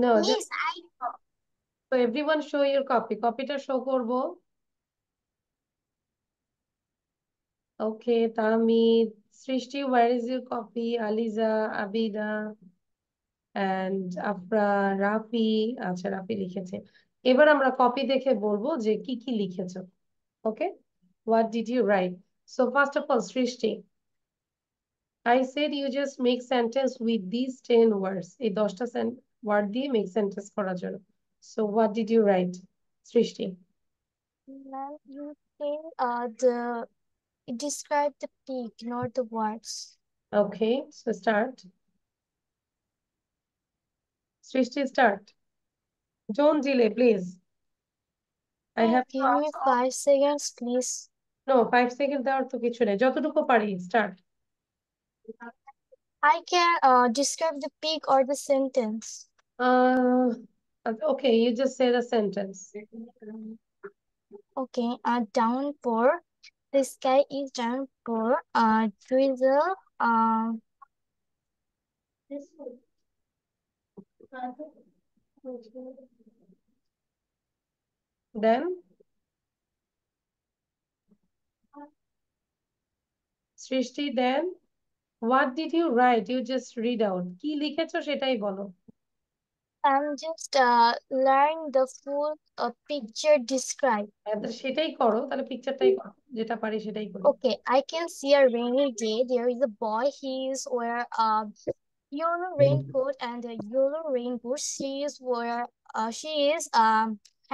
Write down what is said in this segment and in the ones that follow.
No, Miss, just so everyone show your copy. Copyটা show করবো। Okay, Tamid, Srishti, where is your copy? Aliza, Abida, and Afra, Rafi। আচ্ছা, রাফি লিখেছে। এবার আমরা copy দেখে বলবো যে কি কি লিখেছো। Okay, what did you write? So first of all, Srishti, I said you just make sentence with these 10 words. এই 10টা word দিয়ে make sentence করার জন্য। So what did you write, Srishti? ma'am, you say describe the pig, not the words. Okay, so start. Srishti, start. Don't delay, please. I have to Give me ask. 5 seconds, please. No, 5 seconds দেওয়ার তো কিছু নেই, যতটুকু পারি start. I can describe the pig or the sentence. Uh, okay, you just say the sentence. Okay, downpour. The sky is downpour. Drizzle. Then, Srishti, then what did you write? You just read out. কি লিখেছো সেটাই বলো। I'm just learning the full picture describe. সেটাই করো, তাহলে পিকচারটাই করো, যেটা পারি সেটাই করি। Okay, I can see a rainy day. There is a boy. He is wear a yellow raincoat and a yellow rain boot. She is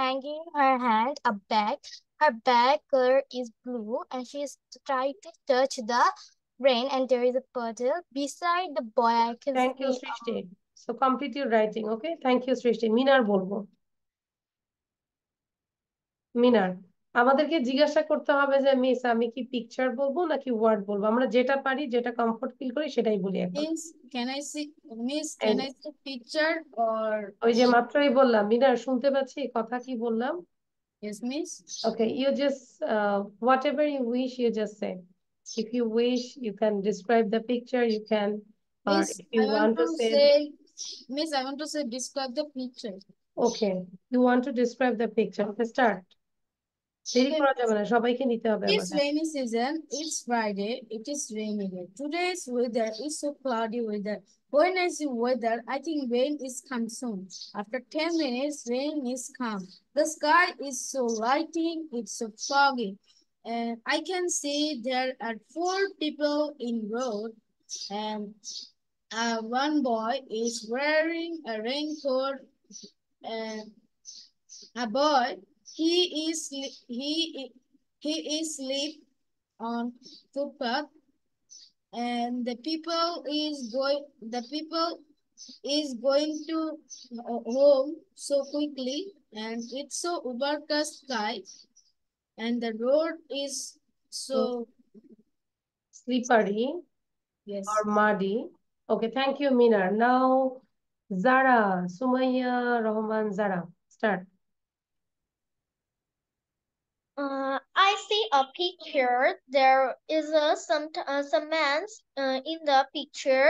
hanging her hand a bag. Her bag color is blue, and she is trying to touch the rain. And there is a puddle beside the boy. I can Thank you, see. Srishti. So complete your writing, okay? Thank you, Srishti. মিনার বলবো। মিনার, আমাদেরকে জিজ্ঞাসা করতে হবে যে miss আমি কি picture বলবো নাকি ওয়ার্ড বলবো, আমরা যেটা পারি যেটা কমফোর্ট ফিল করি সেটাই বলি এখন। Miss, can I see, Miss, এই can I see picture or ওই যে মাত্রই বললাম, মিনার শুনতে পাচ্ছি কথা কি বললাম। yes, Miss? Okay, you just whatever you wish, you just say. If you wish, you can describe the picture, you can, or Miss, if you I want want to to say, say, Miss, I want to say describe the picture. okay, you want to describe the picture. Okay, start. দেরি Okay, করা যাবে না, সবাইকে নিতে হবে আবার। it's rainy season. It's Friday. It is rainy day. Today's weather is so cloudy weather. When I see weather, I think rain is come soon. After 10 minutes, rain is come. The sky is so lighting. It's so foggy. And I can see there are 4 people in road, and one boy is wearing a raincoat, and a boy he is sleep on footpath, and the people is going to home so quickly, and it's so overcast sky, and the road is so Slippery yes. or muddy. Okay, thank you, Minar. Now, Zara, Sumaya Rahman Zara, start. I see a picture. There is some man in the picture.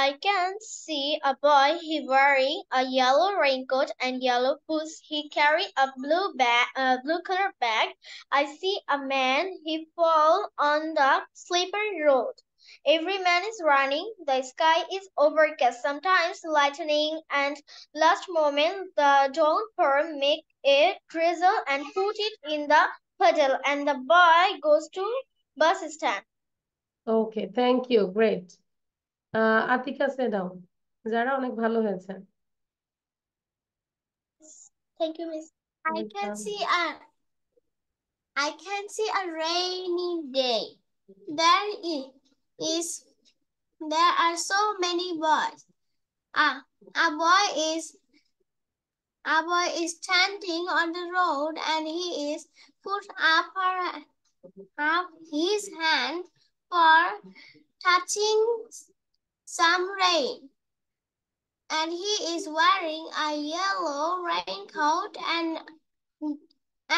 I can see a boy. He wearing a yellow raincoat and yellow boots. He carry a blue color bag. I see a man. He fall on the slippery road. Every man is running. The sky is overcast, sometimes lightning, and last moment the downpour make it drizzle and put it in the puddle, and the boy goes to bus stand. Okay, thank you. Great. Atika say down. যারা অনেক ভালো হয়েছে। Thank you, Miss. I can see a rainy day. Is there are so many boys. A boy is standing on the road, and he is put up his hand for touching some rain. And he is wearing a yellow raincoat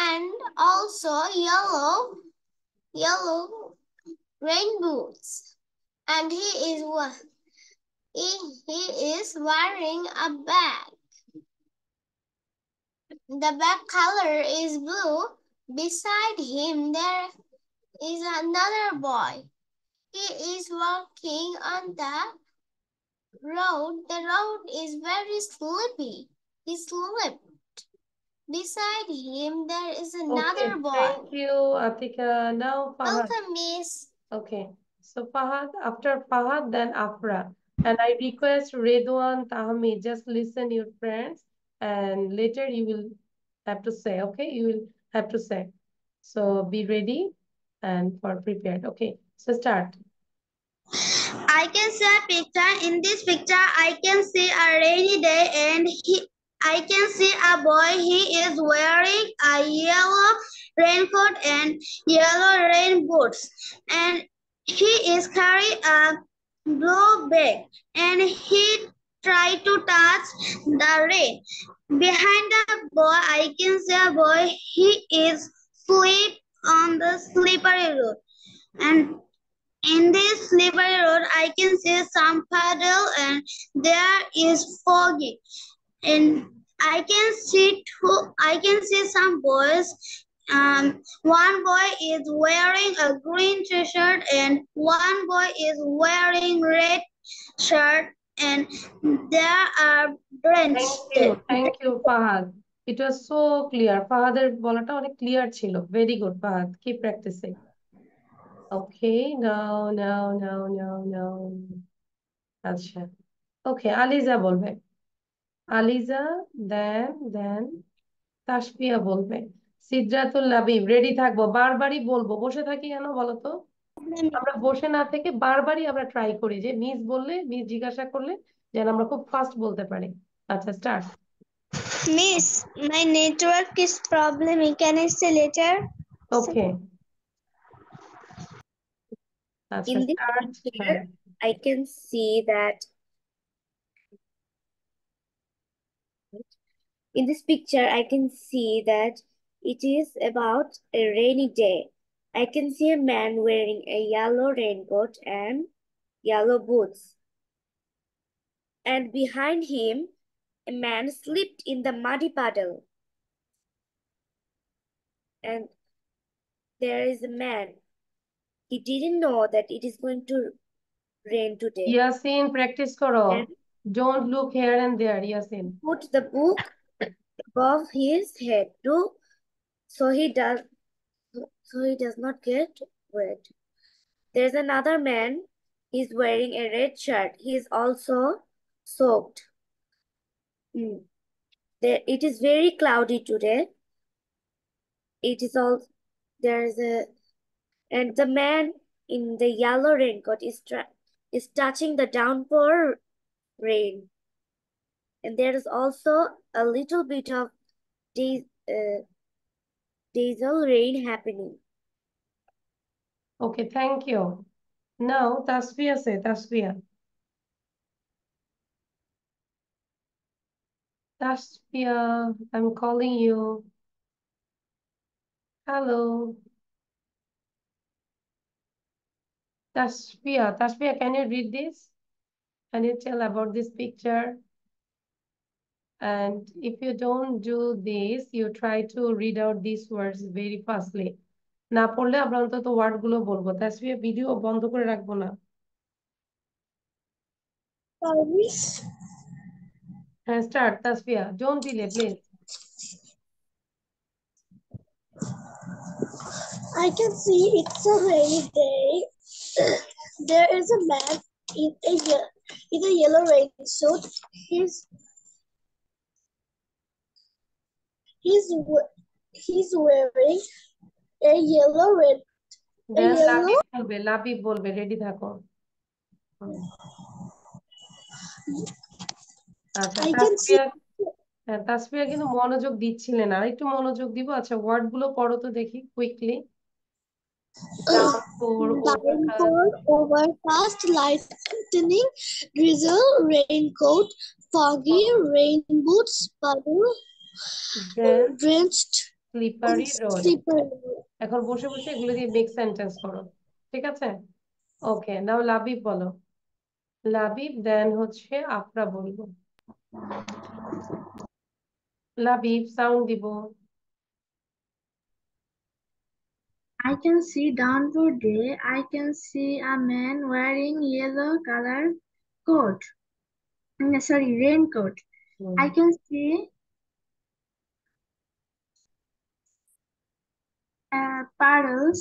and also yellow rain boots. And he is wearing a bag. The bag color is blue. Beside him there is another boy. He is walking on the road. The road is very sleepy. He slipped. Beside him there is Okay, another boy. thank you, Atika. Now Fahad. Welcome, Miss. Okay, so Fahad, after Fahad, then Afra. And I request Redwan, Tahmi, just listen your friends and later you will have to say, okay? You will have to say. So be ready and for prepared. Okay, so start. I can see a picture. In this picture, I can see a rainy day and I can see a boy. He is wearing a yellow raincoat and yellow rain boots. And he is carrying a blue bag. And he tried to touch the rain. Behind the boy, I can see a boy. He is asleep on the slippery road. And in this slippery road, I can see some puddle and there is foggy. And I can see some boys. One boy is wearing a green t-shirt and one boy is wearing red shirt and there are drenched. Thank you, Fahad. It was so clear. Fahaদের বলাটা অনেক clear ছিল. Very good, Fahad. Keep practicing. Okay, now. আচ্ছা। Okay, Aliza বলবে। Aliza, then Tasfia বলবে। Sidratul Labib, ready থাকবো। বারবারই বলবো। বসে থাকি কেন বলো তো? আমরা বসে না থেকে বারবারই আমরা ট্রাই করি যে মিস বললে, মিস জিজ্ঞাসা করলে যেন আমরা খুব ফাস্ট বলতে পারি। আচ্ছা, start. Miss, my network is problem. Can I say later? ওকে, আচ্ছা, In this start. picture, I can see that it is about a rainy day. I can see a man wearing a yellow raincoat and yellow boots. And behind him, a man slipped in the muddy puddle. And there is a man. He didn't know that it is going to rain today. Yasin, practice করো। And don't look here and there, Yasin. put the book above his head too, so he does not get wet. There's another man. He's wearing a red shirt. He is also soaked. It is very cloudy today. It is all and the man in the yellow raincoat is touching the downpour rain. And there is also a little bit of diesel rain happening. Okay, thank you. Now, Tasfiya say, Tasfiya. Tasfiya, I'm calling you. Hello. Tasfiya, can you read this? Can you tell about this picture? And if you don't do this, you try to read out these words very fastly. না পড়লে আমরা অন্তত word গুলো বলবো। Tasfia, video বন্ধ করে রাখবো না। হ্যাঁ, start Tasfia. Don't delay, please. I can see it's a rainy day. There is a man in a yellow rain suit. He's wearing a yellow red. Then Labib বলবে, রেডি থাকো। আচ্ছা, তাসফিয়া কিন্তু মনোযোগ দিচ্ছিলেন না, একটু মনোযোগ দিব। আচ্ছা, ওয়ার্ড গুলো পড়ো তো দেখি quickly. Downpour, overcast, lightning, drizzle, raincoat, foggy, rain boots, puddle, drenched, slippery road. slippery. এখন বসে বসে এগুলো দিয়ে মেক সেন্টেন্স করো, ঠিক আছে? ওকে, নাও লাবিব বলো। লাবিব, দেন হচ্ছে আফরা বলবো। লাবিব সাউন্ড দিব। I can see downpour day. I can see a man wearing yellow color coat. Sorry, raincoat. I can see puddles.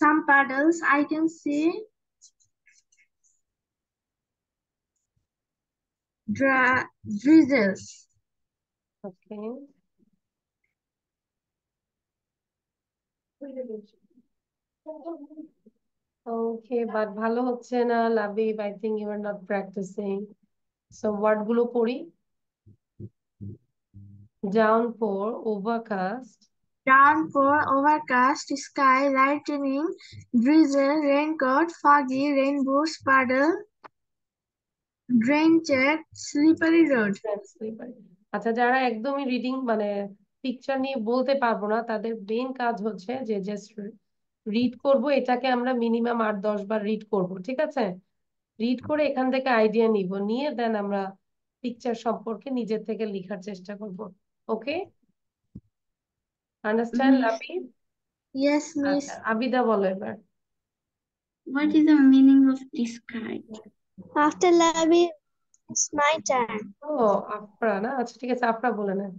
Some puddles. I can see drizzles. Okay, okay, but ভালো হচ্ছে না Labib, I think you are not practising. So word গুলো পড়ি। Downpour, overcast, Downpour, overcast sky, lightning, drizzle, raincoat, foggy, rainbows, puddle, drenched, slippery road. আচ্ছা, যারা একদমই reading মানে picture নিয়ে বলতে পারবো না, তাদের মেইন কাজ হচ্ছে যে জাস্ট রিড করব। এটাকে আমরা মিনিমাম 8-10 বার রিড করব, ঠিক আছে? রিড করে এখান থেকে আইডিয়া নিব, নিয়ে দেন আমরা পিকচার সম্পর্কে নিজের থেকে লেখার চেষ্টা করব। ওকে, আন্ডারস্ট্যান্ড লাবিব? Yes, miss. আচ্ছা, আবিদা বলো এবার। What is the meaning of this card? After Labi, it's my turn. ও, আফরা না? আচ্ছা ঠিক আছে, আফরা বলে নেন।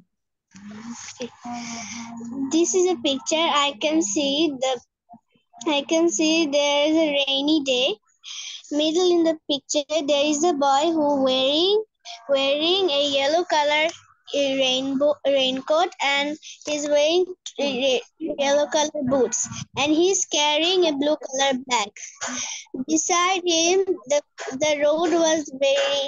This is a picture. I can see there is a rainy day. Middle in the picture there is a boy who wearing a yellow color raincoat and he's wearing yellow color boots and he's carrying a blue color bag. Beside him the road was very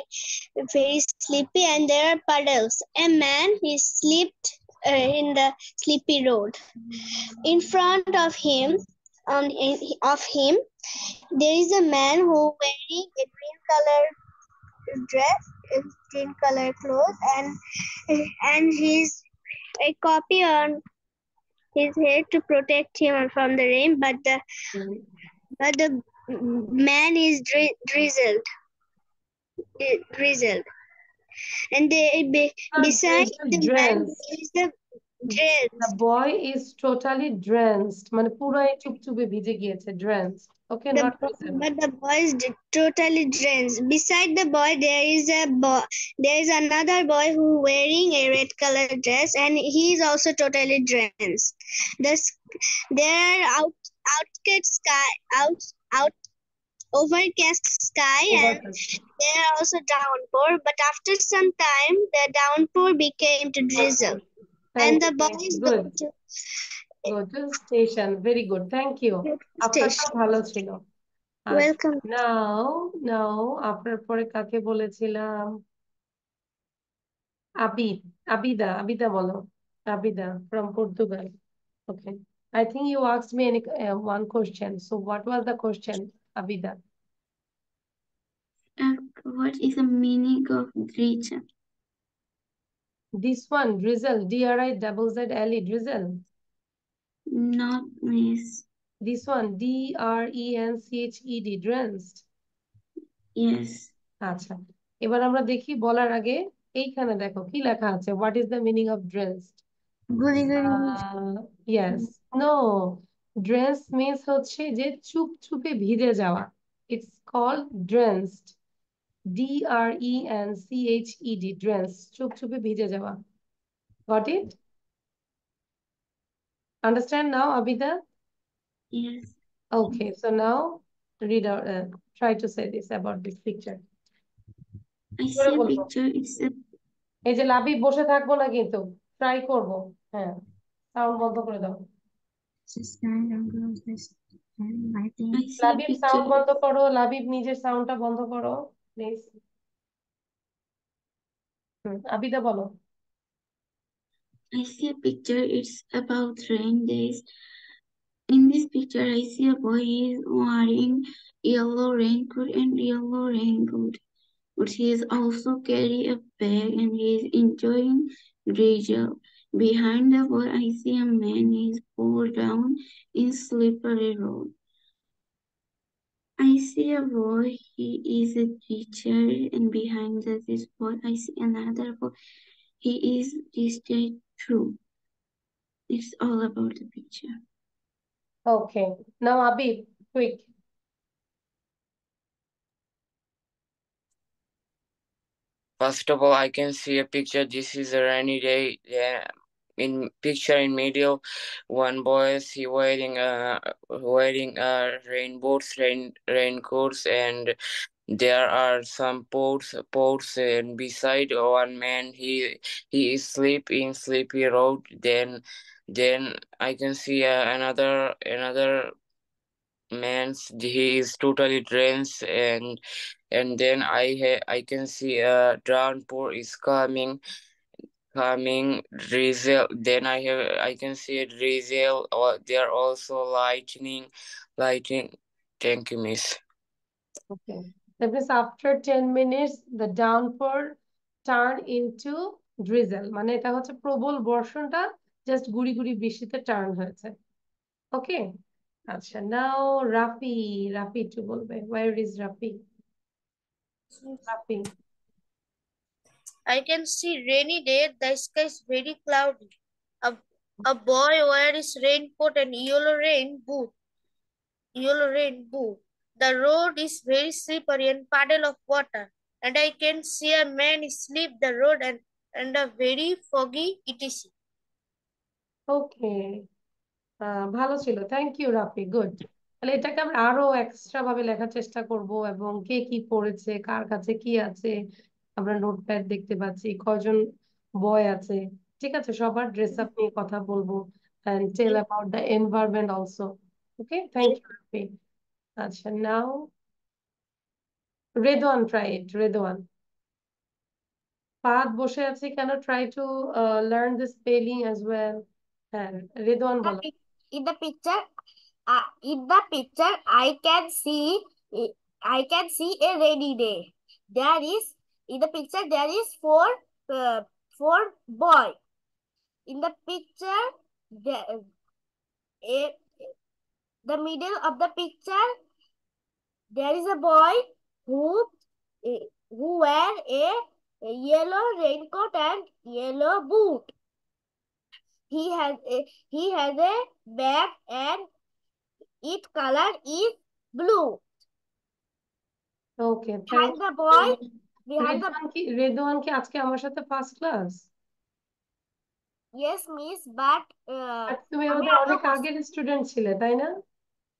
sleepy and there are puddles. A man he slipped in the sleepy road. In front of him there is a man who wearing a green color dress, green color clothes, and he's a copy on his head to protect him from the rain. But the man is drizzled, and beside the man is the dress. The boy is totally drenched, মানে পুরাই চুপচুপে ভিজে গিয়েছে, drenched. Okay, not drizzled. But the boy is totally drenched. Beside the boy, there is another boy who wearing a red color dress, and he is also totally drenched. There are outskirts sky, out overcast sky, and there are also downpour. But after some time, the downpour became to drizzle, and the boy is good. going to Go to station. Very good. Thank you. আপনারটাও ভালো ছিল। welcome. নাও আপনার পরে কাকে বলেছিলাম? আবিদা বলো। Abida from Portugal. Okay. I think you asked me one question. So what was the question, Abida? What is the meaning of drizzle? This one, drizzle, DRIZZLE, drizzle. Not miss. This one, DRENCHED, drenched. Yes. আচ্ছা, এবার আমরা দেখি বলার আগে এইখানে দেখো কি লেখা আছে, what is the meaning of drenched? Yes, no, drench means হচ্ছে যে চুপচুপে ভিজে যাওয়া। It's called drenched, DRENCHED, drench, চুপচুপে ভিজে যাওয়া। Got it? Understand now, Abida? Yes. Okay, so now read out, try to say this about this picture. I see a picture. It's a এই যে লাবি, বসে থাকবো না কিন্তু, ট্রাই করব। হ্যাঁ, সাউন্ড বন্ধ করে দাও। লাবিব সাউন্ড বন্ধ করো, লাবিব নিজের সাউন্ডটা বন্ধ করো প্লিজ। আবিদা বলো। I see a picture. It's about rain days. In this picture, I see a boy is wearing yellow raincoat and yellow raincoat. But he is also carry a bag and he is enjoying drizzle. Behind the boy, I see a man is pulled down in slippery road. I see a boy, he is a teacher, and behind this boy, I see another boy. Is this day true? It's all about the picture. Okay. Now, Abid, quick. First of all, I can see a picture. This is a rainy day. Yeah, in picture in middle, one boy is he wearing rainbows, raincoats, and there are some pots, and beside one man he is sleep in sleepy road. Then I can see another man's he is totally drenched, and then I can see a downpour is coming drizzle. Then I can see a drizzle, or there also lightning. Thank you, miss. Okay. That means after 10 minutes, the downpour turn into drizzle. মানে এটা হচ্ছে প্রবল বর্ষণটা just গুড়ি গুড়ি বৃষ্টিতে turn হয়েছে। ওকে, আচ্ছা, নাও রাফি একটু বলবে। Where is Rafi? Rafi, I can see rainy day. The sky is very cloudy. A, a boy wears his raincoat and yellow rain boot. The road is very slippery and puddle of water. And I can see a man sleep the road and a very foggy etc. ওকে, ভালো ছিল, thank you Rafi, good. তাহলে এটাকে আমরা আরো extra ভাবে লেখার চেষ্টা করব, এবং কে কি পড়েছে, কার কাছে কি আছে, আমরা নোটপ্যাড দেখতে পাচ্ছি, কজন বয় আছে, ঠিক আছে, সবার ড্রেস আপ নিয়ে কথা বলবো, and tell about the environment also. Okay, thank you Rafi. আচ্ছা, নাও রেদওয়ান, ট্রাই ইট। রেদওয়ান, পাদ বসে আছে কেন? Try to learn this spelling as well. হ্যাঁ, রেদওয়ান বলো। In the picture, I can see a rainy day. There is in the picture there is four boy. In the picture, a, the middle of the picture there is a boy who wear a yellow raincoat and yellow boot. He has a bag and its color is blue. Okay, thank Behind the boy, behind the Redwan কি আজকে আমার সাথে first class? yes miss, but তুমি আমি আমাদের আগেও অনেক আগের স্টুডেন্ট ছিলে, তাই না?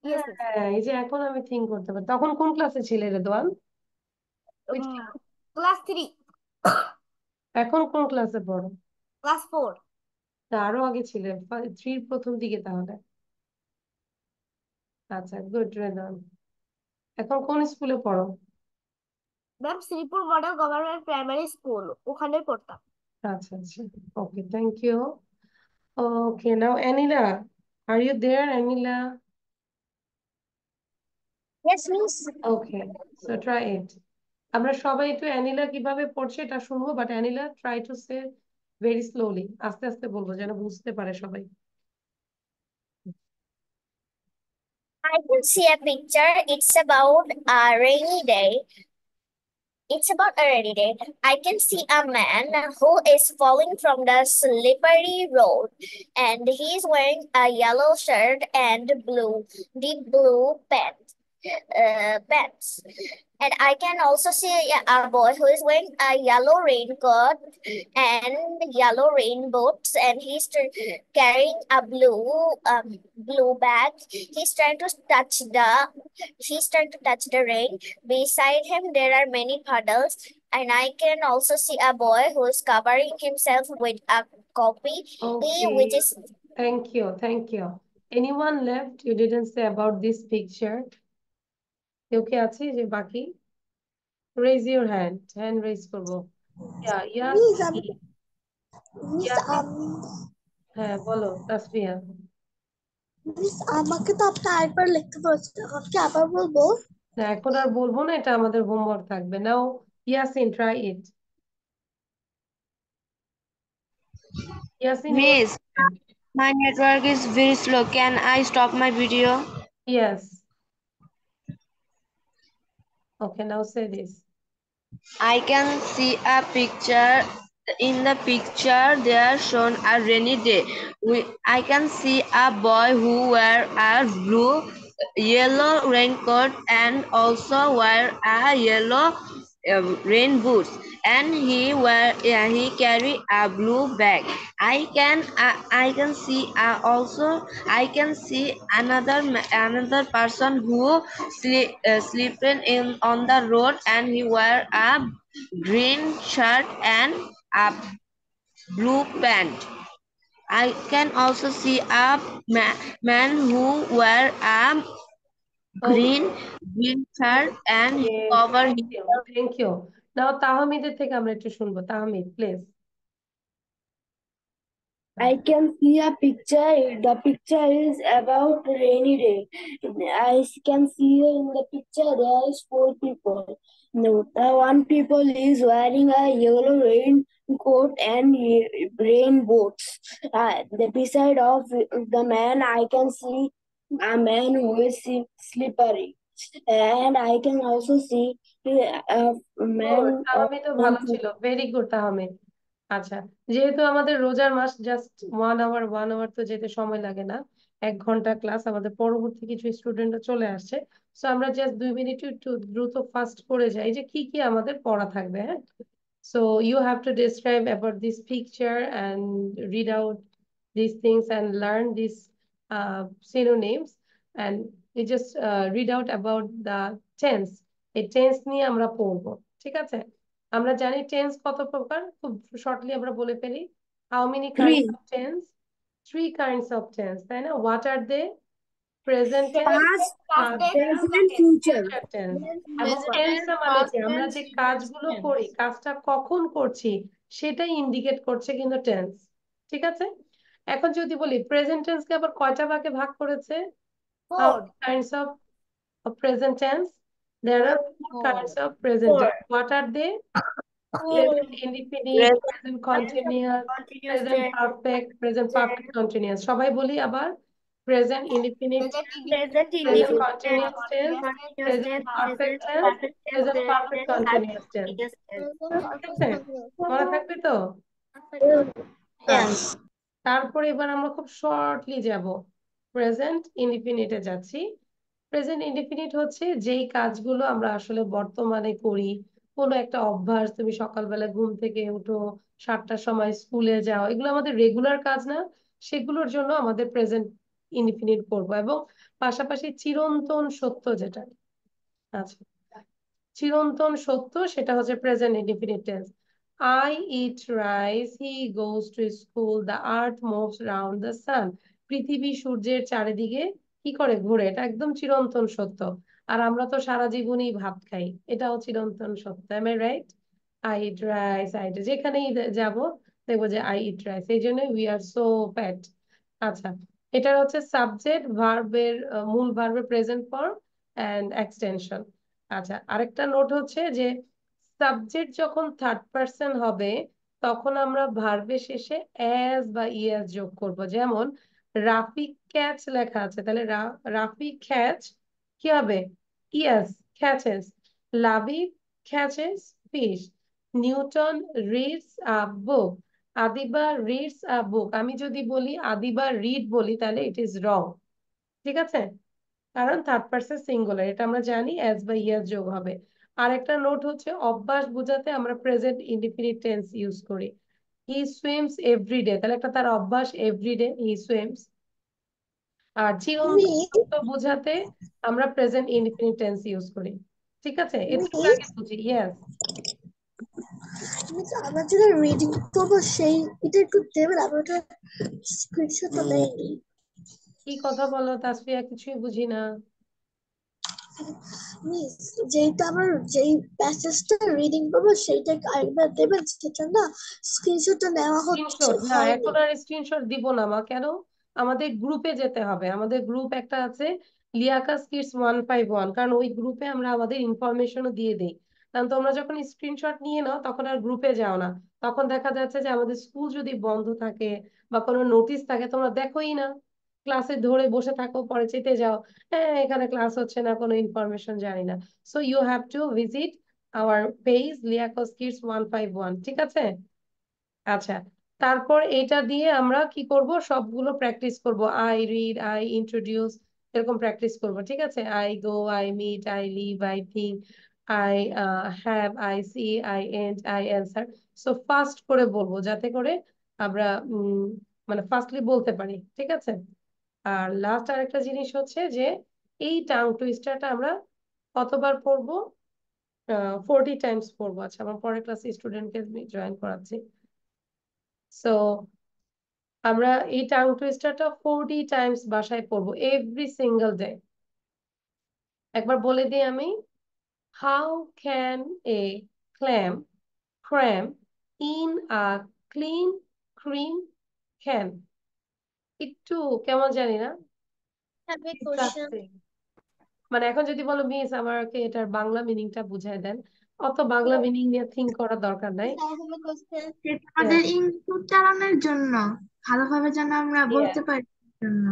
yes হ্যাঁ, এই যে এখন আমি থিঙ্ক করতে পারি, তখন কোন ক্লাসে ছিলে রেদওয়ান? Which class? class 3, এখন কোন ক্লাসে পড়ো? class 4. না, আরো আগে ছিলে, 3 প্রথম দিকে তাহলে। আচ্ছা, গুড রেদওয়ান। এখন কোন স্কুলে পড়ো? Ma'am Sripur model government primary school, ওখানে পড়তাম। আচ্ছা আচ্ছা, okay, thank you. Okay, now Anila, are you there Anila? Yes, miss. Okay, so try it. আমরা সবাই একটু অ্যানিলা কিভাবে পড়ছে এটা শুনবো, but Anila try to say very slowly, আস্তে আস্তে বলবো যেন বুঝতে পারে সবাই। I can see a picture. It's about a rainy day. It's about a rainy day. I can see a man who is falling from the slippery road, and he's wearing a yellow shirt and deep blue pants. And I can also see a boy who is wearing a yellow raincoat and yellow rain boots, and carrying a blue bag. He's trying to touch the rain. Beside him, there are many puddles, and I can also see a boy who is covering himself with a copy, which is Thank you. Anyone left? You didn't say about this picture. কেউ কি আছে যে বাকি? Raise your hand. Hand raise করবো। হ্যাঁ, বলো তাসফিয়া। আমাকে তো আপনি আরেকবার লিখতে বলছেন, এখন কি আবার বলবো? না, এখন আর বলবো না, এটা আমাদের হোমওয়ার্ক থাকবে। Now Yasin, try it. Yasin, Miss, my network is very slow. Can I stop my video? yes. Okay, now say this. I can see a picture. In the picture, they are shown a rainy day. I can see a boy who wear a blue, yellow raincoat and also wear a yellow rain boots. And he carry a blue bag. I can see also I can see another person who sleeping in on the road, and he wear a green shirt and a blue pant. I can also see a man who wear a green Okay. green shirt and he Okay, cover thank his. you. Thank you. Now তাহমিদের থেকে আমরা একটু শুনবো। Tahmid, please. I can see a picture. The picture is about rainy day. I can see in the picture there is four people. No, the one people is wearing a yellow raincoat and rain boots. The beside of the man, I can see a man who is slippery, and I can also see a good, man. তাহমিদও ভালো ছিল। Very good Tahmid. আচ্ছা, যেহেতু আমাদের রোজার মাস, just 1 hour তো যেতে সময় লাগে না, 1 ঘন্টা ক্লাস, আমাদের পরবর্তী কিছু স্টুডেন্টরা চলে আসছে। সো আমরা জাস্ট 2 মিনিট একটু দ্রুত ফাস্ট করে যাই যে কি কি আমাদের পড়া থাকবে। হ্যাঁ, so you have to describe about this picture and read out these things and learn these synonyms, and you just read out about the tense. এই টেন্স নিয়ে আমরা পড়বো, ঠিক আছে? আমরা জানি টেন্স কত প্রকার, খুব শর্টলি আমরা বলে ফেলি। How many kinds Three. Of tense? 3 kinds of tense, তাই না? What are they? Present tense, Past, past tense, present, future. Future tense. এবং Present টেন্সটা tense, মানে past কি, আমরা tense, যে future কাজগুলো করি, tense. কাজটা কখন করছি সেটাই ইন্ডিকেট করছে কিন্তু টেন্স, ঠিক আছে? এখন যদি বলি প্রেজেন্ট টেন্সকে আবার কয়টা ভাগে ভাগ করেছে? How Four. Kinds of present tense? There are 4 kinds of present Four. tense. What are they? Four. Present indefinite, present continuous, Continuous present tense. perfect, present perfect continuous. সবাই বলি আবার, present indefinite tense, Present present indefinite tense. continuous tense, Continuous present tense. perfect Present tense, perfect tense. present Present perfect tense. continuous tense। Continuous tense. ঠিক আছে, মনে থাকবে তো? Yes. আচ্ছা, তারপরে এবার আমরা খুব শর্টলি যাব, প্রেজেন্ট ইনডিফিনিটে যাচ্ছি। প্রেজেন্ট ইনডিফিনিট হচ্ছে যেই কাজগুলো আমরা আসলে বর্তমানে করি। কোনো একটা অভ্যাস, তুমি সকালবেলা ঘুম থেকে উঠো, 7টার সময় স্কুলে যাও, এগুলো আমাদের রেগুলার কাজ না, সেগুলোর জন্য আমাদের প্রেজেন্ট ইনডিফিনিট করব। এবং পাশাপাশি চিরন্তন সত্য যেটা, আচ্ছা, চিরন্তন সত্য সেটা হচ্ছে present indefinite tense. I eat rice, he goes to school, the earth moves round the sun. পৃথিবী সূর্যের চারিদিকে কি করে, ঘুরে। এটা একদম চিরন্তন সত্য। আর আমরা তো সারা জীবনই ভাত খাই, এটাও চিরন্তন সত্য। am I right? I eat rice, I eat, যেখানেই যাব দেখবো যে I eat rice, এই জন্য we are so fat। আচ্ছা, এটা হচ্ছে সাবজেক্ট, ভার্বের মূল ভার্বের প্রেজেন্ট ফর্ম এন্ড এক্সটেনশন। আচ্ছা, আরেকটা নোট হচ্ছে যে সাবজেক্ট যখন থার্ড পারসন হবে তখন আমরা ভার্বের শেষে অ্যাজ বা ইএস যোগ করব। যেমন রাফি ক্যাচ লেখা আছে, তাহলে রাফি ক্যাচ কি হবে? Yes, catches. Lavi catches fish. Newton reads a book. Adiba reads a book. আমি যদি বলি আদিবা রিড বলি তাহলে ইট ইজ রং, ঠিক আছে? কারণ থার্ড পারসন সিঙ্গুলার, এটা আমরা জানি, অ্যাজ বা ইয়াস যোগ হবে। আরেকটা নোট হচ্ছে অভ্যাস বোঝাতে আমরা প্রেজেন্ট ইনডিফিনিট টেন্স ইউজ করি। হি সুইমস এভরিডে, তাহলে একটা তার অভ্যাস, এভরিডে হি সুইমস। আর চিরন্তন সত্য বোঝাতে আমরা প্রেজেন্ট ইনডিফিনিট টেন্স ইউজ করি, ঠিক আছে? একটু আগে বুঝি। ইয়েস, আমরা যেটা রিডিং করবো সেই এটা একটু দেবেন, আমি ওটা স্ক্রিনশটটা নেইনি। কি কথা বলো তাসফিয়া, কিছুই বুঝি না। মিস, যেইটা আমার যেই প্যাসেজটা রিডিং করবো সেইটা আরেকবার দেবেন, সেটা না স্ক্রিনশটটা নেওয়া হচ্ছে স্ক্রিনশট না, হয়নি। এখন আর স্ক্রিনশট দিব না মা। কেন? আমাদের গ্রুপে যেতে হবে, আমাদের গ্রুপ একটা আছে, লিয়াকাস কিডস 151, কারণ ওই গ্রুপে আমরা আমাদের ইনফরমেশনও দিয়ে দিই। কারণ তোমরা যখন স্ক্রিনশট নিয়ে নাও তখন আর গ্রুপে যাও না, তখন দেখা যাচ্ছে যে আমাদের স্কুল যদি বন্ধ থাকে বা কোনো নোটিশ থাকে তোমরা দেখোই না, ক্লাসে ধরে বসে থাকো, পরে চেতে যাও, হ্যাঁ এখানে ক্লাস হচ্ছে না, কোনো ইনফরমেশন জানি না। So you have to visit our page Liakas kids 151, ঠিক আছে? আচ্ছা, তারপর এটা দিয়ে আমরা কি করব, সবগুলো প্র্যাকটিস করব। আই রিড, আই ইন্ট্রোডিউস, এরকম প্র্যাকটিস করব, ঠিক আছে? I go, I meet, I live, I think, I have, I see, I end, I answer. So fast করে বলবো যাতে করে আমরা মানে ফাস্টলি বলতে পারি, ঠিক আছে? আর লাস্ট আরেকটা জিনিস হচ্ছে যে এই টাং টুইস্টারটা আমরা কতবার পড়বো? 40 টাইমস পড়বো। আচ্ছা, আমার পরের ক্লাসে স্টুডেন্টকে জয়েন করাচ্ছি। সো আমরা এই টাং টুইস্টারটা 40 টাইমস বাসায় পড়বো, এভরি সিঙ্গেল ডে। একবার বলে দিই আমি। How can A clam crumb in a clean cream can? একটু কেমন জানি না, Have a question. Disgusting। মানে এখন যদি বলো মিস আমাকে এটার বাংলা মিনিংটা বুঝাই দেন, অত বাংলা মিনিং নিয়ে থিঙ্ক করার দরকার নাই। I have a question. সেটা আমাদের ইনপুট চালানোর জন্য, ভালোভাবে যেন আমরা বলতে Yeah. পারি জন্য।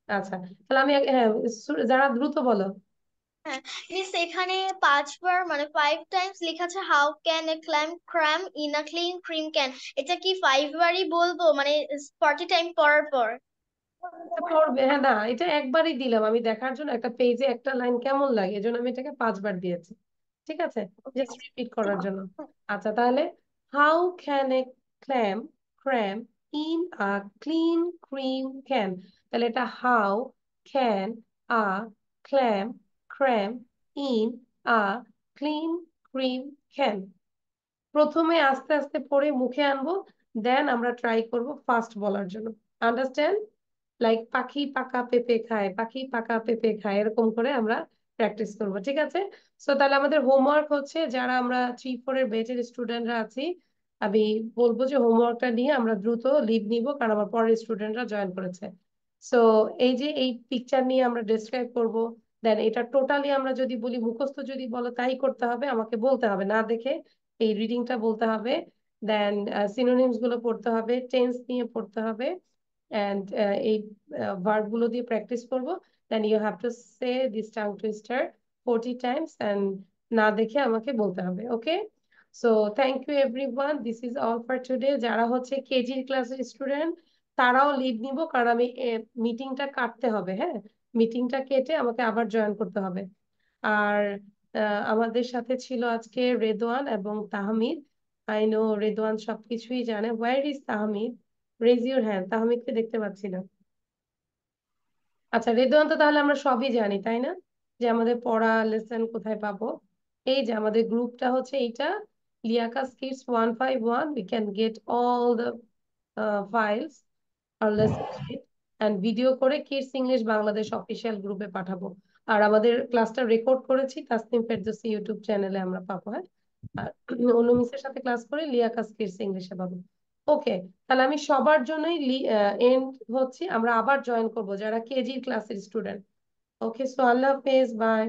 আচ্ছা, তাহলে আমি হ্যাঁ, যারা দ্রুত বলো। হ্যাঁ মিস, এখানে 5 বার মানে 5 টাইমস লেখা আছে how can A clam crumb in a clean cream can. এটা কি 5বারই বলবো মানে 40 টাইম পড়ার পর? এটা পড়বে, হ্যাঁ। না, এটা একবারই দিলাম আমি দেখার জন্য, একটা পেজে একটা লাইন কেমন লাগে, এজন্য আমি এটাকে 5বার দিয়েছি, ঠিক আছে? জাস্ট রিপিট করার জন্য। আচ্ছা, তাহলে how can A clam crumb in a clean cream can. তাহলে এটা how can a clam crumb in a clean cream can. প্রথমে আস্তে আস্তে পড়ে মুখে আনবো, দেন আমরা ট্রাই করব ফাস্ট বলার জন্য। আন্ডারস্ট্যান্ড? লাইক পাখি পাকা পেঁপে খায়, পাখি পাকা পেঁপে খায়, এরকম করে আমরা প্র্যাকটিস করব, ঠিক আছে? সো তাহলে আমাদের হোমওয়ার্ক হচ্ছে, যারা আমরা 3-4 এর ব্যাচের স্টুডেন্টরা আছি, আমি বলবো যে হোমওয়ার্কটা নিয়ে আমরা দ্রুত লিভ নিব, কারণ আমার পরের স্টুডেন্টরা জয়েন করেছে। সো এই যে এই পিকচার নিয়ে আমরা ডেসক্রাইব করব, দেন এটা টোটালি আমরা যদি বলি মুখস্থ যদি বলো তাই করতে হবে, আমাকে বলতে হবে না দেখে, এই রিডিংটা বলতে হবে। দেন সিনোনিমস গুলো পড়তে হবে, টেন্স নিয়ে পড়তে হবে, এন্ড এই ভার্ব গুলো দিয়ে প্র্যাকটিস করবো। Then you have to say this tongue twister 40 times, and না দেখে আমাকে বলতে হবে, okay? So thank you everyone, this is all for today. যারা হচ্ছে কেজির ক্লাসের স্টুডেন্ট তারাও লিভ নিব, কারণ আমি মিটিংটা কাটতে হবে, হ্যাঁ। মিটিংটা কেটে আমাকে আবার জয়েন করতে হবে। আর আমাদের সাথে ছিল আজকে রেদওয়ান এবং তাহমিদ। আই নো রেদওয়ান সবকিছুই জানে। Where is Tahmid? Raise your hand. তাহমিদকে দেখতে পাচ্ছি না। আচ্ছা, রেদওয়ান তো তাহলে আমরা সবই জানি, তাই না? যে আমাদের পড়া লেসন কোথায় পাবো। এই যে আমাদের গ্রুপটা হচ্ছে এইটা, Liakas kids 151। We can get all the files আর লেসন শিট এন্ড ভিডিও করে কিডস ইংলিশ বাংলাদেশ অফিসিয়াল গ্রুপে পাঠাবো। আর আমাদের ক্লাসটা রেকর্ড করেছি তাসনিম ফেরদৌসী ইউটিউব চ্যানেলে আমরা পাবো, হ্যাঁ। আর অনুমিসের সাথে ক্লাস করে লিয়াকাস কিডস ইংলিশে পাবো। ওকে, তাহলে আমি সবার জন্যই এন্ড হচ্ছে, আমরা আবার জয়েন করব যারা কেজি ক্লাসের স্টুডেন্ট। ওকে, সো আল্লাহ হাফেজ, বাই।